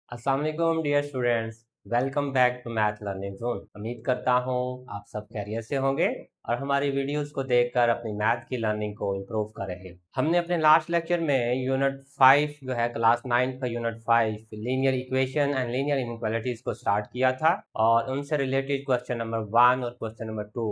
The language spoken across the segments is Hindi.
अस्सलाम वालेकुम dear students, welcome back to math learning zone. उम्मीद करता हूँ आप सब खैरियत से होंगे और हमारी वीडियोस को देखकर अपनी मैथ की लर्निंग को इम्प्रूव कर रहे हैं। हमने अपने लास्ट लेक्चर में यूनिट 5 जो है क्लास 9 का unit 5 linear equation and linear inequalities को स्टार्ट किया था और उनसे रिलेटेड क्वेश्चन नंबर 1 और question number 2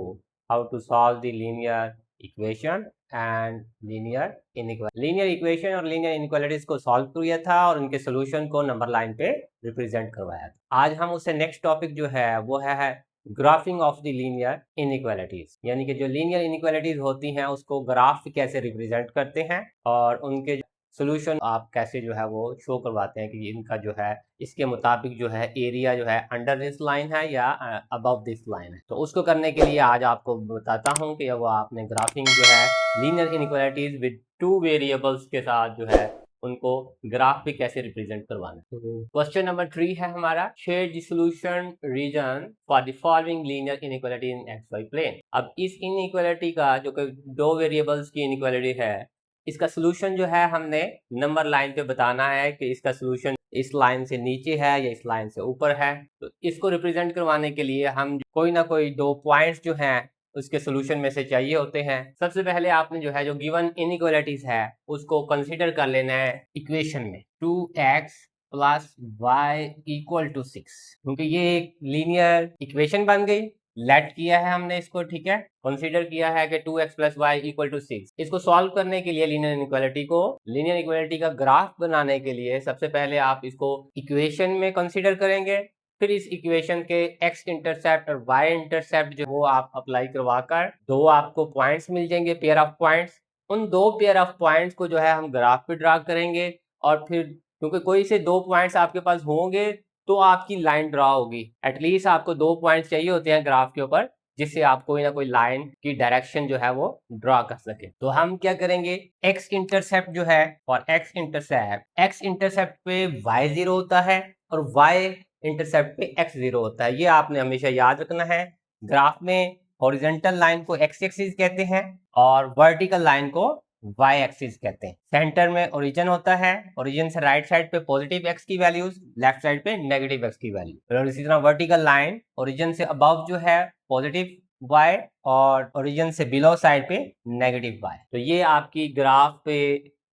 how to solve the linear equation and linear equation और लीनियर इनइक्वालिटीज को सॉल्व किया था और उनके सोल्यूशन को नंबर लाइन पे रिप्रेजेंट करवाया था। आज हम उससे नेक्स्ट टॉपिक जो है वो है graphic of the linear inequalities, यानी कि जो लीनियर इनइक्वालिटीज होती हैं उसको ग्राफ कैसे रिप्रेजेंट करते हैं और उनके सोल्यूशन आप कैसे जो है वो शो करवाते हैं कि इनका जो है इसके मुताबिक जो है एरिया जो है अंडर दिस लाइन है या अबव दिस लाइन है। तो उसको करने के लिए आज आपको बताता हूँ कि वो आपने ग्राफिंग जो है linear inequalities with two variables के साथ जो है उनको ग्राफ पे कैसे रिप्रेजेंट करवाना है। क्वेश्चन नंबर 3 है हमारा, share the solution region for the following linear inequality in x y plane. अब इस इनइक्वालिटी का जो कि दो वेरिएबल्स की इनइक्वालिटी है, इसका सोल्यूशन जो है हमने नंबर लाइन पे बताना है कि इसका सोल्यूशन इस लाइन से नीचे है या इस लाइन से ऊपर है। तो इसको रिप्रेजेंट करवाने के लिए हम कोई ना कोई दो पॉइंट्स जो हैं उसके सोल्यूशन में से चाहिए होते हैं। सबसे पहले आपने जो है जो गिवन इनइक्वालिटीज है उसको कंसीडर कर लेना है इक्वेशन में 2x plus Y equal to 6, क्योंकि ये एक लीनियर इक्वेशन बन गई। लेट किया है हमने इसको, ठीक है, कंसीडर किया है कि 2x plus Y equal to 6। इसको सॉल्व करने के लिए लीनियर इक्वालिटी का ग्राफ बनाने के लिए सबसे पहले आप इसको इक्वेशन में कंसीडर करेंगे, फिर इस इक्वेशन के x इंटरसेप्ट और y इंटरसेप्ट जो वो आप अप्लाई करवाकर दो आपको पॉइंट्स मिल जाएंगे, पेयर ऑफ पॉइंट्स। उन दो पेयर ऑफ पॉइंट्स को जो है हम ग्राफ पे ड्रा करेंगे और फिर क्योंकि कोई से दो पॉइंट्स आपके पास होंगे तो आपकी लाइन ड्रा होगी। एटलीस्ट आपको दो पॉइंट्स चाहिए होते हैं ग्राफ के ऊपर जिससे आप कोई ना कोई लाइन की डायरेक्शन जो है वो ड्रा कर सके। तो हम क्या करेंगे, x इंटरसेप्ट जो है और x इंटरसेप्ट पे y0 होता है और y इंटरसेप्ट पे x0 होता है। ये आपने हमेशा याद रखना है। ग्राफ में हॉरिजॉन्टल लाइन को x एक्सिस कहते हैं और वर्टिकल लाइन को y एक्सिस कहते हैं। सेंटर में ओरिजिन होता है, ओरिजिन से राइट साइड पे पॉजिटिव x की वैल्यूज, लेफ्ट साइड पे नेगेटिव x की वैल्यू। और इसी तरह वर्टिकल लाइन ओरिजिन से अबव जो है पॉजिटिव y और ओरिजिन से बिलो साइड पे नेगेटिव y। तो ये आपकी ग्राफ पे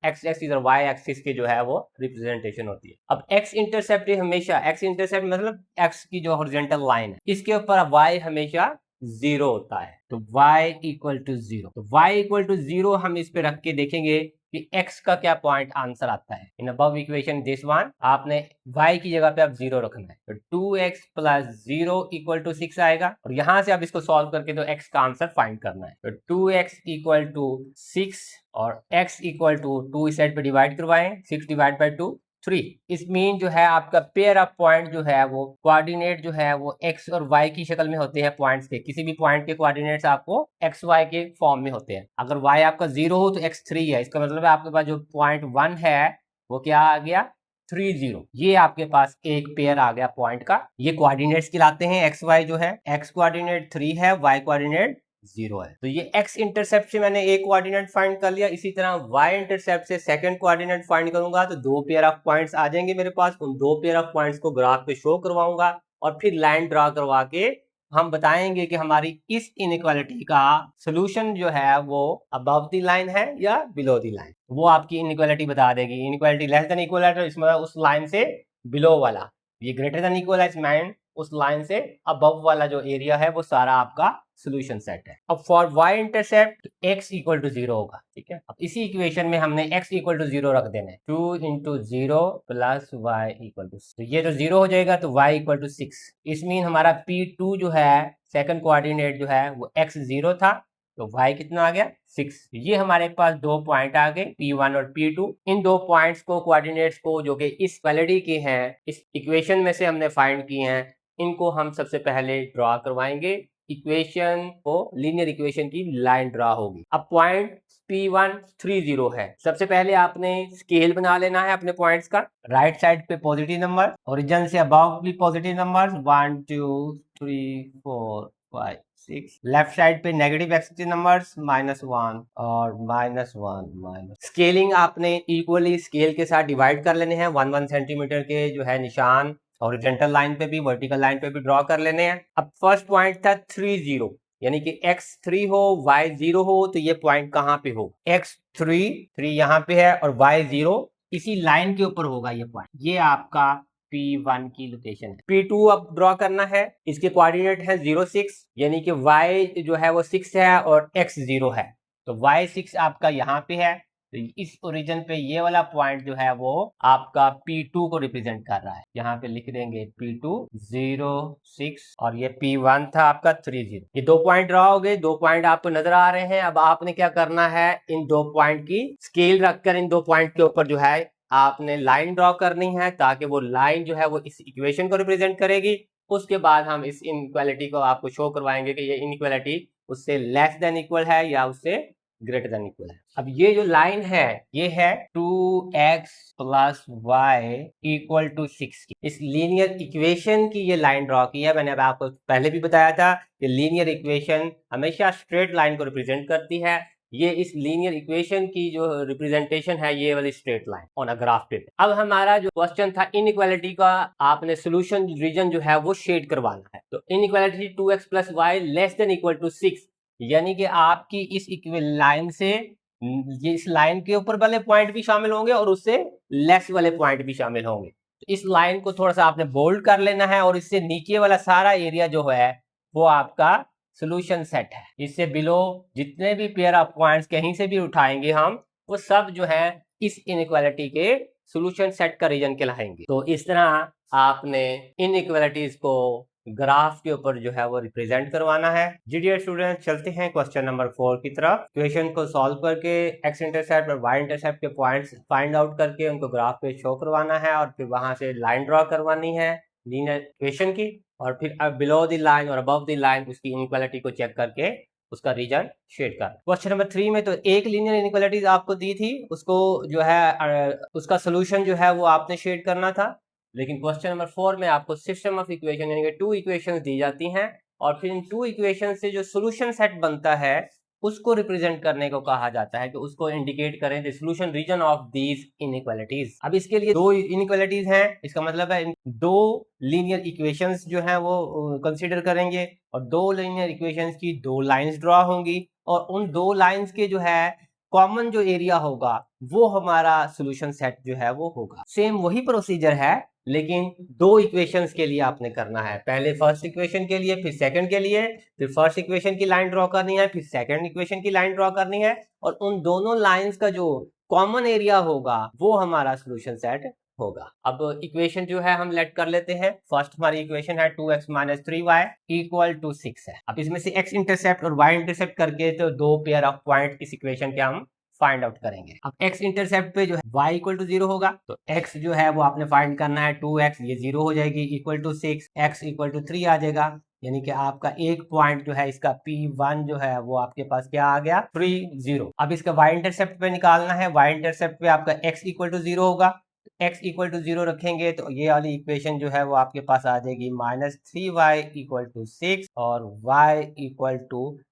x एक्सिस और y एक्सिस के जो है वो रिप्रेजेंटेशन होती है। अब x इंटरसेप्ट हमेशा, x इंटरसेप्ट मतलब x की जो हॉरिजॉन्टल लाइन है इसके ऊपर y हमेशा 0 होता है, तो y इक्वल टू 0। तो y इक्वल टू 0 हम इस पे रख के देखेंगे कि x का क्या पॉइंट आंसर आता है। In above equation this one आपने y की जगह पे अब 0 रखना है, तो 2x प्लस 0 इक्वल टू 6 आएगा और यहां से आप इसको सॉल्व करके तो x का आंसर फाइंड करना है। तो 2x इक्वल टू 6 और x इक्वल टू 2 इस साइड पे डिवाइड करवाएं, 6 डिवाइड बाई 2 3। इस मीन जो है आपका पेयर ऑफ पॉइंट जो है वो कोऑर्डिनेट जो है वो x और y की शक्ल में होते हैं। पॉइंट्स के किसी भी पॉइंट के कोऑर्डिनेट्स आपको x y के फॉर्म में होते हैं। अगर y आपका 0 हो तो x 3 है, इसका मतलब है आपके पास जो पॉइंट 1 है वो क्या आ गया 30। ये आपके पास एक पेयर आ गया पॉइंट का। ये कोऑर्डिनेट्स कहलाते हैं। एक्स वाई जो है, x कोऑर्डिनेट 3 है, y कोऑर्डिनेट 0 है। तो ये x इंटरसेप्ट से मैंने एक कोऑर्डिनेट फाइंड कर लिया। इसी तरह y इंटरसेप्ट से सेकंड कोऑर्डिनेट फाइंड करूंगा तो दो पेयर ऑफ पॉइंट्स आ जाएंगे मेरे पास। उन दो पेयर ऑफ पॉइंट्स को ग्राफ पे शो करवाऊंगा और फिर लाइन ड्रा करवा के हम बताएंगे कि हमारी इस इनइक्वालिटी का सोल्यूशन जो है वो अबव द लाइन है या बिलो द लाइन। वो आपकी इनइक्वालिटी बता देगी। इनइक्वालिटी लेस देन इक्वल है तो इसमें उस लाइन से बिलो वाला, ये ग्रेटर देन इक्वल है इसमें उस लाइन से अबव वाला जो एरिया है वो सारा आपका सोल्यूशन सेट है। अब for y intercept x equal to 0 होगा, ठीक है। अब इसी इक्वेशन में हमने x इक्वल टू 0 रख देना है, 2 into 0 plus y equal to, तो ये तो 0 हो जाएगा तो y इक्वल टू 6। इस मीन हमारा p2 जो है सेकंड कोऑर्डिनेट जो है वो x0 था तो y कितना आ गया 6। ये हमारे पास दो पॉइंट आ गए P1 और P2। इन दो पॉइंट्स को, कोऑर्डिनेट्स को जो कि इस वैलिडी के हैं, इस इक्वेशन में से हमने फाइंड किए हैं, इनको हम सबसे पहले ड्रॉ करवाएंगे। इक्वेशन को, लीनियर इक्वेशन की लाइन ड्रॉ होगी। अब पॉइंट P1 30 है। सबसे पहले आपने स्केल बना लेना है अपने पॉइंट्स का। राइट साइड पे पॉजिटिव नंबर, ओरिजिन से अबव भी पॉजिटिव नंबर 1 2 3 4 5 6। लेफ्ट साइड पे नेगेटिव एक्स नंबर्स -1 और -1 स्केलिंग आपने इक्वली स्केल के साथ डिवाइड कर लेने हैं। 1 सेंटीमीटर के जो है निशान हॉरिजॉन्टल लाइन पे भी वर्टिकल लाइन पे भी ड्रॉ कर लेने हैं। अब फर्स्ट पॉइंट था 30, यानी कि x3 हो y0 हो तो ये पॉइंट कहाँ पे हो, x3 यहाँ पे है और y0 इसी लाइन के ऊपर होगा ये पॉइंट। ये आपका P1 की लोकेशन है। P2 अब ड्रॉ करना है, इसके कोऑर्डिनेट है 0, 6, यानी कि y जो है वो 6 है और x 0 है, तो y6 आपका यहाँ पे है। तो इस ओरिजिन पे ये वाला पॉइंट जो है वो आपका P2 को रिप्रेजेंट कर रहा है। यहाँ पे लिख देंगे P2 0, 6 और ये P1 था आपका 30। ये 2 पॉइंट ड्रॉ हो गए, 2 पॉइंट आपको नजर आ रहे हैं। अब आपने क्या करना है, इन 2 पॉइंट की स्केल रखकर इन 2 पॉइंट के ऊपर जो है आपने लाइन ड्रॉ करनी है, ताकि वो लाइन जो है वो इस इक्वेशन को रिप्रेजेंट करेगी। उसके बाद हम इस इनइक्वालिटी को आपको शो करवाएंगे कि ये इनइक्वालिटी उससे लेस देन इक्वल है या उससे ग्रेटर देन इक्वल है। अब ये जो लाइन है ये है 2x + y = 6 की, इस लीनियर इक्वेशन की ये लाइन ड्रॉ की है। मैंने अब आपको पहले भी बताया था कि लीनियर इक्वेशन हमेशा स्ट्रेट लाइन को रिप्रेजेंट करती है। ये इस लीनियर इक्वेशन की जो रिप्रेजेंटेशन है ये वाली straight line on a graph paper. अब हमारा जो क्वेश्चन था इनइक्वालिटी का, आपने सॉल्यूशन रीजन जो है वो शेड करवाना है। तो इनइक्वालिटी 2x + y < 6, यानी कि आपकी इस लाइन से ये इस लाइन के ऊपर वाले पॉइंट भी शामिल होंगे और उससे लेस वाले पॉइंट भी शामिल होंगे। तो इस लाइन को थोड़ा सा आपने बोल्ड कर लेना है और इससे नीचे वाला सारा एरिया जो है वो आपका सॉल्यूशन सेट है। इससे बिलो जितने भी पेयर ऑफ पॉइंट्स कहीं से भी उठाएंगे हम, वो सब जो है इस इनइक्वालिटी के सॉल्यूशन सेट का रीजन कहलाएंगे। तो इस तरह आपने इनइक्वालिटीज को ग्राफ के ऊपर जो है वो रिप्रेजेंट करवाना है। जी डियर स्टूडेंट्स, चलते हैं क्वेश्चन नंबर 4 की तरफ। क्वेश्चन को सॉल्व करके एक्स इंटरसेप्ट और वाई इंटरसेप्ट के पॉइंट्स फाइंड आउट करके उनको ग्राफ पे शो करवाना है और फिर वहां से लाइन ड्रॉ करवानी है लीनियर इक्वेशन की, और फिर बिलो द लाइन और अबव द लाइन उसकी इनइक्वालिटी को चेक करके उसका रीजन शेड कर। क्वेश्चन नंबर 3 में तो एक लीनियर इनइक्वालिटीज आपको दी थी, उसको जो है उसका सोल्यूशन जो है वो आपने शेड करना था। लेकिन क्वेश्चन नंबर 4 में आपको सिस्टम ऑफ इक्वेशन यानी कि 2 इक्वेशंस दी जाती हैं और फिर इन 2 इक्वेशन से जो सॉल्यूशन सेट बनता है उसको रिप्रेजेंट करने को कहा जाता है कि उसको इंडिकेट करें the solution region of these inequalities. अब इसके लिए 2 इनइक्वालिटीज हैं, इसका मतलब है 2 लीनियर इक्वेशंस जो हैं वो कंसीडर करेंगे और 2 लीनियर इक्वेशंस की 2 लाइंस ड्रॉ होंगी और उन 2 लाइंस के जो है कॉमन जो एरिया होगा वो हमारा सॉल्यूशन सेट जो है वो होगा। सेम वही प्रोसीजर है लेकिन 2 इक्वेशंस के लिए आपने करना है। पहले फर्स्ट इक्वेशन के लिए, फिर सेकंड के लिए, फिर फर्स्ट इक्वेशन की लाइन ड्रॉ करनी है, फिर सेकंड इक्वेशन की लाइन ड्रॉ करनी है और उन दोनों लाइंस का जो कॉमन एरिया होगा वो हमारा सॉल्यूशन सेट होगा। अब इक्वेशन जो है हम लेट कर लेते हैं। फर्स्ट हमारी इक्वेशन है 2x - 3y = 6 है। अब इसमें से x इंटरसेप्ट और y इंटरसेप्ट करके तो 2 पेयर ऑफ पॉइंट इस इक्वेशन के हम फाइंड आउट करेंगे। अब x इंटरसेप्ट पे जो है y = 0 होगा, तो x जो है वो आपने फाइंड करना है 2x, ये 0 हो जाएगी, = 6, x = 3 आ जाएगा, यानी कि आपका एक पॉइंट जो है इसका P1 जो है वो आपके पास क्या आ गया 3, 0। अब इसका y इंटरसेप्ट पे निकालना है, y इंटरसेप्ट पे आपका x = 0 होगा, x = 0 रखेंगे तो ये वाली इक्वेशन जो है वो आपके पास आ जाएगी -3y = 6 और y =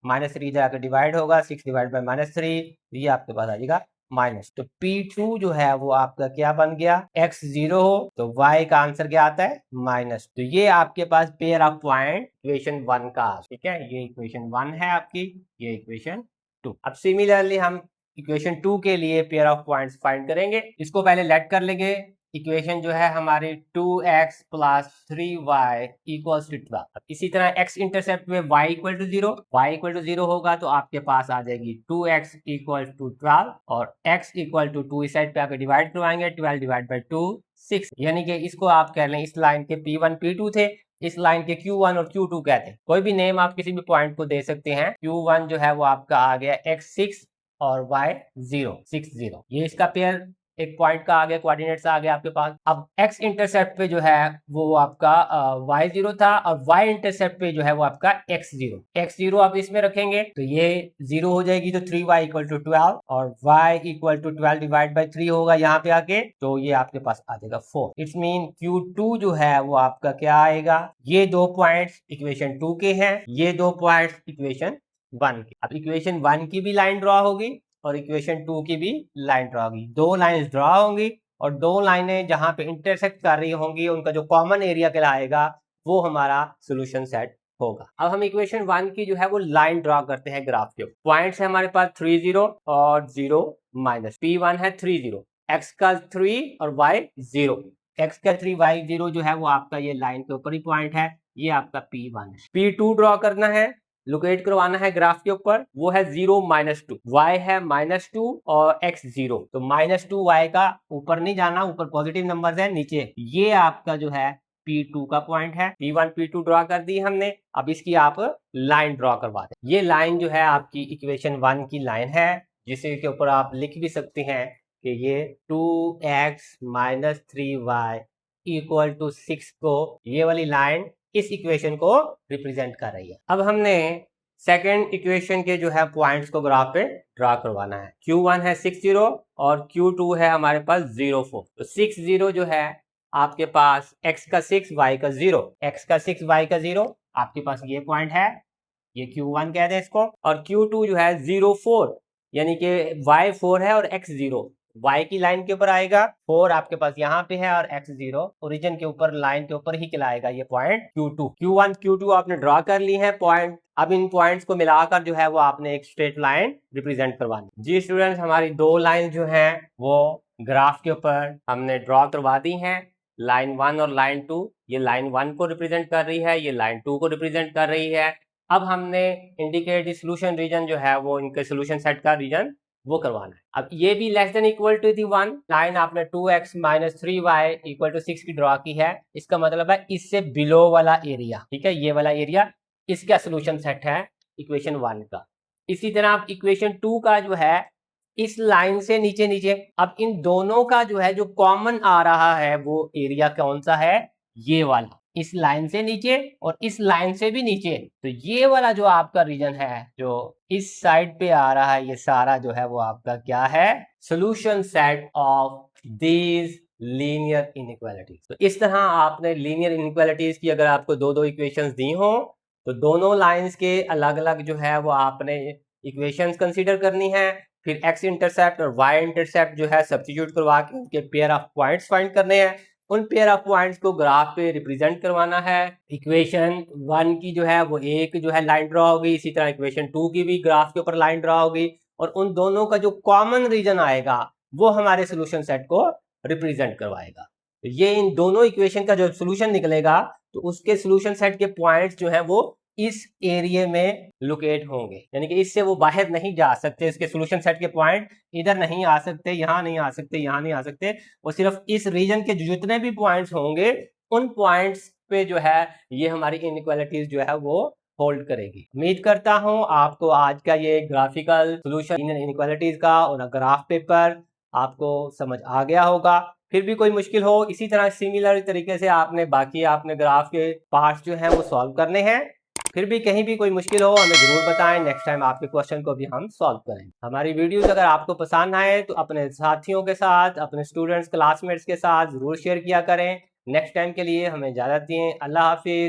-3 जाकर डिवाइड होगा, 6 डिवाइड बाय -3, ये आपके पास आ जाएगा माइनस। तो P2 जो है वो आपका क्या बन गया, x 0 हो तो y का आंसर क्या आता है माइनस। तो ये आपके पास पेयर ऑफ पॉइंट इक्वेशन 1 का, ठीक है, ये इक्वेशन 1 है आपकी, ये इक्वेशन 2। अब सिमिलरली हम इक्वेशन 2 के लिए पेयर ऑफ पॉइंट्स फाइंड करेंगे। इसको पहले लेट कर लेंगे। इक्वेशन जो है हमारी 2x + 3y = 12। इसी तरह x इंटरसेप्ट में y = 0, y = 0 होगा तो आपके पास आ जाएगी 2x = 12 और x = 2 इस साइड पे आप डिवाइड करवाएंगे, 12 डिवाइड बाय 2 6, यानी कि इसको आप कह लें इस लाइन के P1 P2 थे, इस लाइन के Q1 और Q2 कहते हैं। कोई भी नेम आप किसी भी पॉइंट को दे सकते हैं। Q1 जो है वो आपका आ गया x6 और y 0, 6, 0, ये इसका पेयर एक पॉइंट का आ गया, कोऑर्डिनेट्स आ गया आपके पास। अब एक्स इंटरसेप्ट पे जो है वो आपका y0 था और y इंटरसेप्ट पे जो है वो आपका x0 आप इसमें रखेंगे तो ये 0 हो जाएगी, तो 3y इक्वल टू 12 और y equal to 12 divide by 3 होगा यहाँ पे आके, तो ये आपके पास आ जाएगा 4। इट्स मीन Q2 जो है वो आपका क्या आएगा, ये 2 पॉइंट्स इक्वेशन 2 के हैं, ये 2 पॉइंट्स इक्वेशन 1 के। अब इक्वेशन 1 की भी लाइन ड्रॉ होगी और इक्वेशन 2 की भी लाइन ड्रॉ होगी, 2 लाइंस ड्रॉ होंगी और 2 लाइनें जहां पे इंटरसेक्ट कर रही होंगी उनका जो कॉमन एरिया कहलाएगा वो हमारा सोल्यूशन सेट होगा। अब हम इक्वेशन 1 की जो है वो लाइन ड्रॉ करते हैं ग्राफ के। पॉइंट्स है हमारे पास 30 और 0 माइनस, P1 है 30, x का 3 और y 0, x का 3 y 0 जो है वो आपका ये लाइन के ऊपर ही पॉइंट है, ये आपका P1 है। P2 ड्रॉ करना है, लोकेट करवाना है ग्राफ के ऊपर, वो है 0 माइनस 2, y है -2 और x 0, तो -2 y का ऊपर नहीं जाना, ऊपर पॉजिटिव नंबर्स है, नीचे ये आपका जो है P2 का पॉइंट है। P1 P2 ड्रॉ कर दी हमने, अब इसकी आप लाइन ड्रॉ करवा दें। ये लाइन जो है आपकी इक्वेशन 1 की लाइन है, जिसके के ऊपर आप लिख भी सकते हैं कि ये 2x - 3y इक्वल टू 6 को, ये वाली लाइन इस इक्वेशन को रिप्रेजेंट कर रही है। अब हमने सेकेंड इक्वेशन के जो है पॉइंट्स को ग्राफ पे ड्रॉ करवाना है। Q1 है 60 और Q2 है हमारे पास 04, तो 60 जो है आपके पास x का 6 y का 0, x का 6 y का 0 आपके पास ये पॉइंट है, ये Q1 कहते हैं इसको, और Q2 जो है 04 यानी कि y 4 है और x 0, y की लाइन के ऊपर आएगा, 4 आपके पास यहाँ पे है और x 0 ओरिजिन के ऊपर लाइन के ऊपर ही कहलाएगा ये पॉइंट Q2। Q1 Q2 आपने ड्रॉ कर ली है पॉइंट। अब इन पॉइंट्स को मिलाकर जो है वो आपने एक स्ट्रेट लाइन रिप्रेजेंट करवानी। जी स्टूडेंट्स, हमारी 2 लाइन जो है वो ग्राफ के ऊपर हमने ड्रॉ करवा दी है, लाइन 1 और लाइन 2। ये लाइन 1 को रिप्रेजेंट कर रही है, ये लाइन 2 को रिप्रेजेंट कर रही है। अब हमने इंडिकेट सोल्यूशन रीजन जो है वो इनके सोल्यूशन सेट का रीजन वो करवाना है। अब ये भी लेस देन इक्वल टू थी 1, लाइन आपने 2x - 3y इक्वल टू 6 की ड्रॉ की है, इसका मतलब है इससे बिलो वाला एरिया, ठीक है, ये वाला एरिया इसका सोल्यूशन सेट है इक्वेशन 1 का। इसी तरह आप इक्वेशन 2 का जो है इस लाइन से नीचे नीचे, अब इन दोनों का जो है जो कॉमन आ रहा है वो एरिया कौन सा है, ये वाला, इस लाइन से नीचे और इस लाइन से भी नीचे, तो ये वाला जो आपका रीजन है जो इस साइड पे आ रहा है, ये सारा जो है वो आपका क्या है, solution set of these linear inequalities. तो इस तरह आपने लीनियर इनइक्वालिटीज की अगर आपको दो इक्वेशंस दी हो तो दोनों लाइंस के अलग अलग जो है वो आपने इक्वेशंस कंसीडर करनी है, फिर x इंटरसेप्ट और y इंटरसेप्ट जो है सब्स्टिट्यूट करवा के उनके पेयर ऑफ पॉइंट्स फाइंड करने हैं, उन पेयर ऑफ पॉइंट्स को ग्राफ पे रिप्रेजेंट करवाना है। इक्वेशन 1 की जो है वो एक जो है लाइन ड्रॉ होगी, इसी तरह इक्वेशन 2 की भी ग्राफ के ऊपर लाइन ड्रॉ होगी और उन दोनों का जो कॉमन रीजन आएगा वो हमारे सोल्यूशन सेट को रिप्रेजेंट करवाएगा। तो ये इन दोनों इक्वेशन का जो सोल्यूशन निकलेगा तो उसके सोल्यूशन सेट के पॉइंट्स जो है वो इस एरिया में लोकेट होंगे, यानी कि इससे वो बाहर नहीं जा सकते, इसके सोल्यूशन सेट के पॉइंट इधर नहीं आ सकते, यहाँ नहीं आ सकते, यहाँ नहीं आ सकते, वो सिर्फ इस रीजन के जितने भी पॉइंट्स होंगे उन पॉइंट्स पे जो है ये हमारी इनइक्वालिटीज जो है वो होल्ड करेगी। उम्मीद करता हूं आपको आज का ये ग्राफिकल सोल्यूशन इनइक्वालिटीज का और ग्राफ पेपर आपको समझ आ गया होगा। फिर भी कोई मुश्किल हो, इसी तरह सिमिलर तरीके से आपने ग्राफ के पार्ट्स जो है वो सॉल्व करने हैं। फिर भी कहीं भी कोई मुश्किल हो हमें जरूर बताएं, नेक्स्ट टाइम आपके क्वेश्चन को भी हम सॉल्व करेंगे। हमारी वीडियोस अगर आपको पसंद आए तो अपने साथियों के साथ, अपने स्टूडेंट्स क्लासमेट्स के साथ जरूर शेयर किया करें। नेक्स्ट टाइम के लिए हमें इजाजत दें। अल्लाह हाफिज।